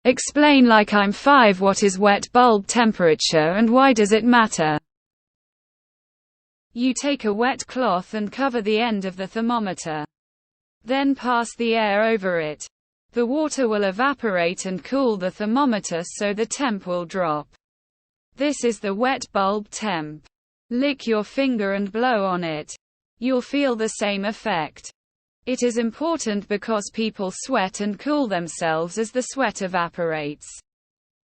Explain like I'm 5. What is wet bulb temperature and why does it matter? You take a wet cloth and cover the end of the thermometer. Then pass the air over it. The water will evaporate and cool the thermometer so the temp will drop. This is the wet bulb temp. Lick your finger and blow on it. You'll feel the same effect. It is important because people sweat and cool themselves as the sweat evaporates.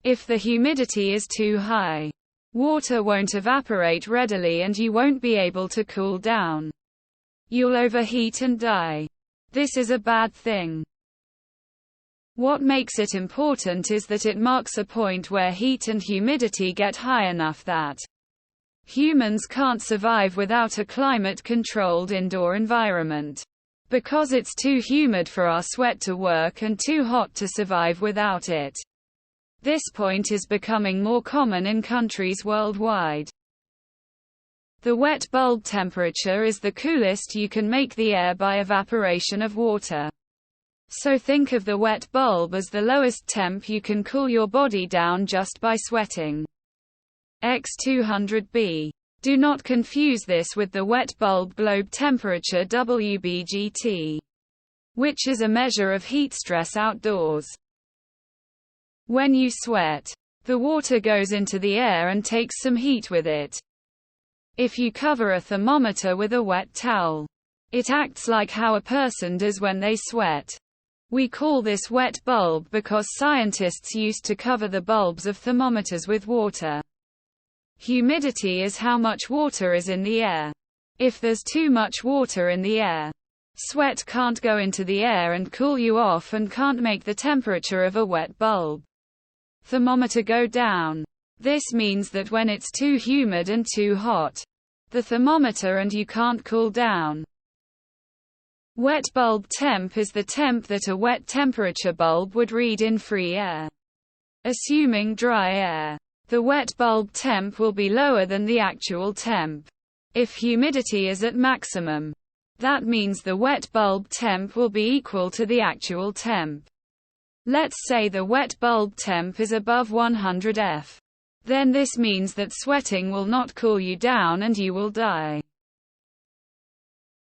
If the humidity is too high, water won't evaporate readily and you won't be able to cool down. You'll overheat and die. This is a bad thing. What makes it important is that it marks a point where heat and humidity get high enough that humans can't survive without a climate-controlled indoor environment. Because it's too humid for our sweat to work and too hot to survive without it. This point is becoming more common in countries worldwide. The wet bulb temperature is the coolest you can make the air by evaporation of water. So think of the wet bulb as the lowest temp you can cool your body down just by sweating. X200B. Do not confuse this with the wet bulb globe temperature WBGT, which is a measure of heat stress outdoors. When you sweat, the water goes into the air and takes some heat with it. If you cover a thermometer with a wet towel, it acts like how a person does when they sweat. We call this wet bulb because scientists used to cover the bulbs of thermometers with water. Humidity is how much water is in the air. If there's too much water in the air, sweat can't go into the air and cool you off and can't make the temperature of a wet bulb thermometer go down. This means that when it's too humid and too hot, the thermometer and you can't cool down. Wet bulb temp is the temp that a wet temperature bulb would read in free air. Assuming dry air, the wet bulb temp will be lower than the actual temp. If humidity is at maximum, that means the wet bulb temp will be equal to the actual temp. Let's say the wet bulb temp is above 100 F. Then this means that sweating will not cool you down and you will die.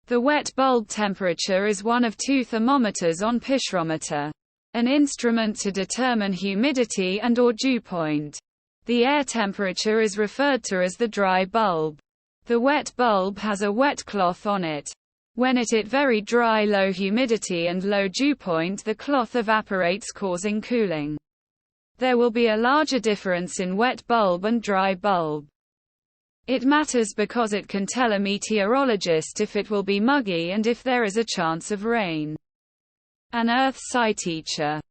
The wet bulb temperature is one of two thermometers on pyrherometer, an instrument to determine humidity and/or dew point. The air temperature is referred to as the dry bulb. The wet bulb has a wet cloth on it. When it at very dry low humidity and low dew point, the cloth evaporates, causing cooling. There will be a larger difference in wet bulb and dry bulb. It matters because it can tell a meteorologist if it will be muggy and if there is a chance of rain. An Earth Sci teacher.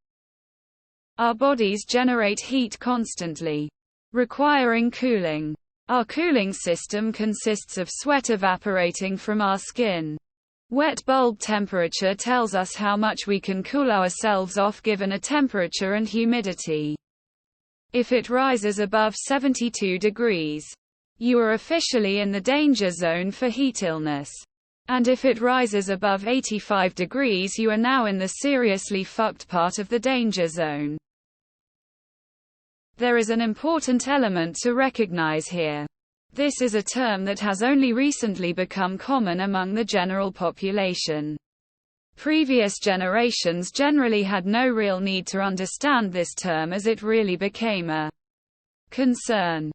Our bodies generate heat constantly, requiring cooling. Our cooling system consists of sweat evaporating from our skin. Wet bulb temperature tells us how much we can cool ourselves off given a temperature and humidity. If it rises above 72 degrees, you are officially in the danger zone for heat illness. And if it rises above 85 degrees, you are now in the seriously fucked part of the danger zone. There is an important element to recognize here. This is a term that has only recently become common among the general population. Previous generations generally had no real need to understand this term as it really became a concern.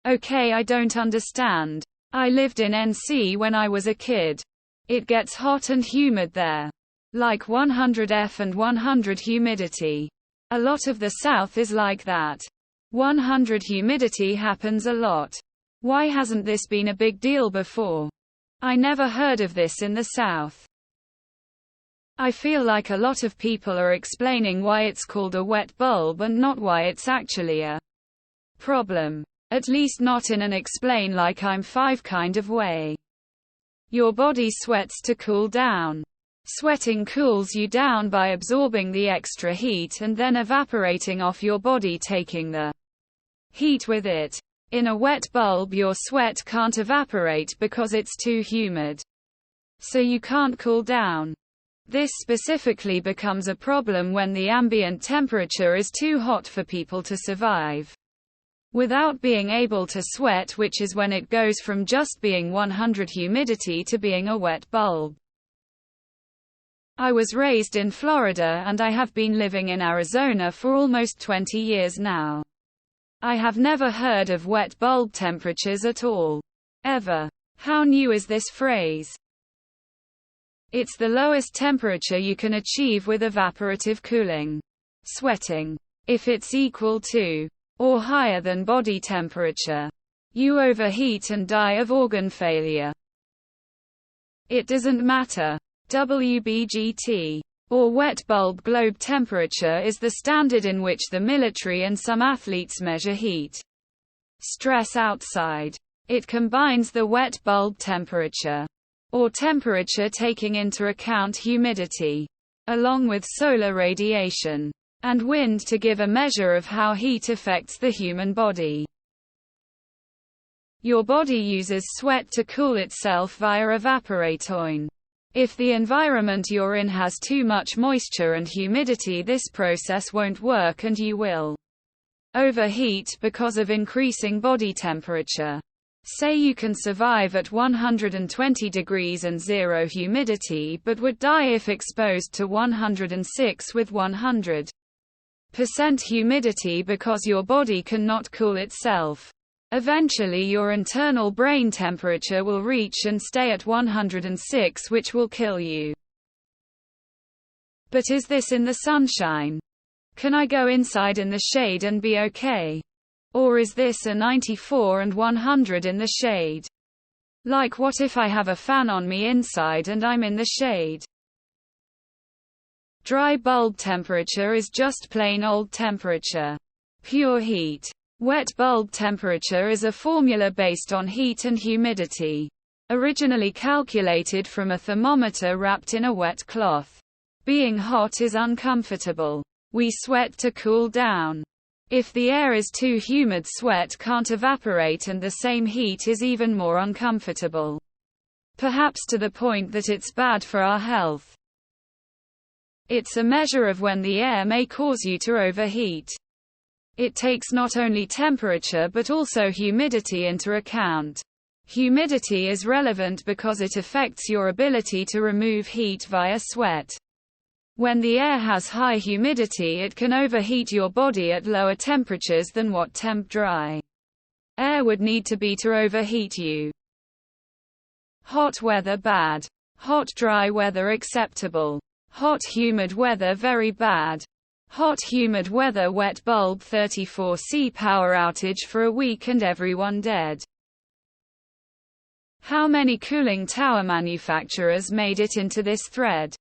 Okay, I don't understand. I lived in NC when I was a kid. It gets hot and humid there. Like 100 F and 100 humidity. A lot of the South is like that. 100 humidity happens a lot. Why hasn't this been a big deal before? I never heard of this in the South. I feel like a lot of people are explaining why it's called a wet bulb and not why it's actually a problem. At least not in an explain like I'm 5 kind of way. Your body sweats to cool down. Sweating cools you down by absorbing the extra heat and then evaporating off your body, taking the heat with it. In a wet bulb, your sweat can't evaporate because it's too humid. So you can't cool down. This specifically becomes a problem when the ambient temperature is too hot for people to survive without being able to sweat, which is when it goes from just being 100 humidity to being a wet bulb. I was raised in Florida and I have been living in Arizona for almost 20 years now. I have never heard of wet bulb temperatures at all. Ever. How new is this phrase? It's the lowest temperature you can achieve with evaporative cooling. Sweating. If it's equal to or higher than body temperature, you overheat and die of organ failure. It doesn't matter. WBGT, or wet bulb globe temperature, is the standard in which the military and some athletes measure heat stress outside. It combines the wet bulb temperature, or temperature taking into account humidity, along with solar radiation and wind to give a measure of how heat affects the human body. Your body uses sweat to cool itself via evaporating. If the environment you're in has too much moisture and humidity, this process won't work and you will overheat because of increasing body temperature. Say you can survive at 120 degrees and 0 humidity but would die if exposed to 106 with 100% humidity because your body cannot cool itself. Eventually your internal brain temperature will reach and stay at 106, which will kill you. But is this in the sunshine? Can I go inside in the shade and be okay? Or is this a 94 and 100 in the shade? Like, what if I have a fan on me inside and I'm in the shade? Dry bulb temperature is just plain old temperature. Pure heat. Wet bulb temperature is a formula based on heat and humidity, originally calculated from a thermometer wrapped in a wet cloth. Being hot is uncomfortable. We sweat to cool down. If the air is too humid, sweat can't evaporate and the same heat is even more uncomfortable. Perhaps to the point that it's bad for our health. It's a measure of when the air may cause you to overheat. It takes not only temperature but also humidity into account. Humidity is relevant because it affects your ability to remove heat via sweat. When the air has high humidity, it can overheat your body at lower temperatures than what temp dry air would need to be to overheat you. Hot weather bad. Hot dry weather acceptable. Hot humid weather very bad. Hot humid weather wet bulb 34C power outage for a week and everyone dead. How many cooling tower manufacturers made it into this thread?